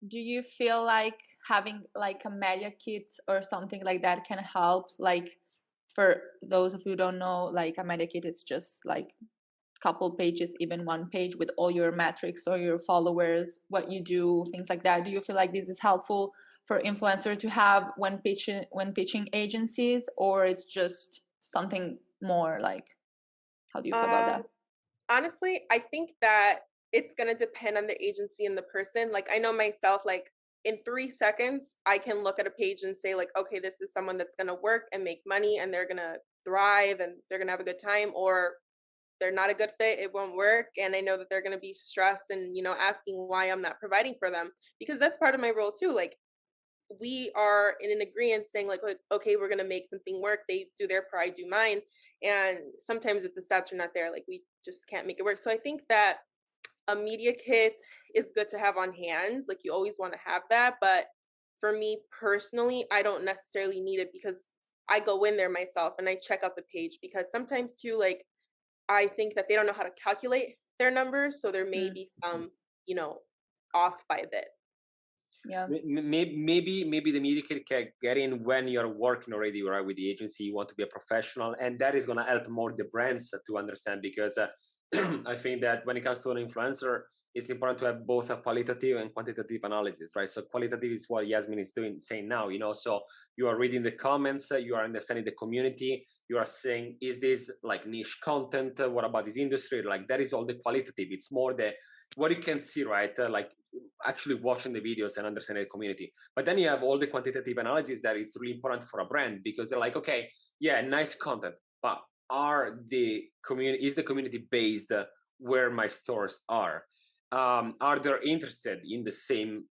do you feel like having like a media kit or something like that can help? Like for those of you who don't know, like a media kit is just like couple pages, even one page with all your metrics or your followers, what you do, things like that. Do you feel like this is helpful for influencers to have when pitching agencies, or it's just something more like, how do you feel about Um, that? Honestly, I think that it's gonna depend on the agency and the person. Like, I know myself, like, in 3 seconds, I can look at a page and say, like, "Okay, this is someone that's gonna work and make money, and they're gonna thrive, and they're gonna have a good time," or they're not a good fit, it won't work, and I know that they're gonna be stressed and, asking why I'm not providing for them, because that's part of my role too. Like, we are in an agreement saying like, okay, we're gonna make something work. They do their part, I do mine. And sometimes if the stats are not there, like we just can't make it work. So I think that a media kit is good to have on hand. Like you always want to have that. But for me personally, I don't necessarily need it because I go in there myself and I check out the page because sometimes too, like I think that they don't know how to calculate their numbers. So there may Mm, be some, you know, off by a bit. yeah. Maybe the media can get in when you're working already, right, with the agency. You want to be a professional, and that is going to help more the brands to understand, because I think that when it comes to an influencer, it's important to have both a qualitative and quantitative analysis, right? So qualitative is what Yasmin is doing, saying now, so you are reading the comments, you are understanding the community, you are saying, is this like niche content? What about this industry? Like that is all the qualitative. It's more the what you can see, right? Like actually watching the videos and understanding the community. But then you have all the quantitative analysis that is really important for a brand, because they're like, okay, yeah, nice content, but is the community based where my stores are? Are they interested in the same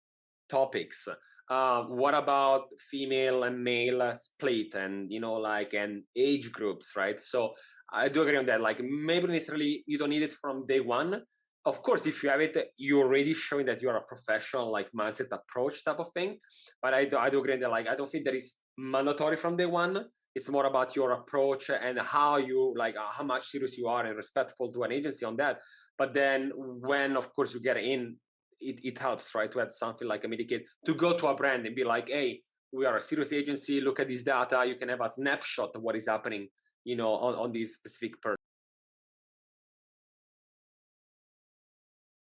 topics? What about female and male split, and and age groups, right? So I do agree on that. Like maybe necessarily you don't need it from day one. Of course, if you have it, you're already showing that you're a professional, like mindset approach type of thing. But I do agree that, like, I don't think that is mandatory from day one. It's more about your approach and how you like how much serious you are and respectful to an agency on that. But then when of course you get in, it helps, right, to have something like a medikit to go to a brand and be like, hey, we are a serious agency, look at this data, you can have a snapshot of what is happening on this specific person.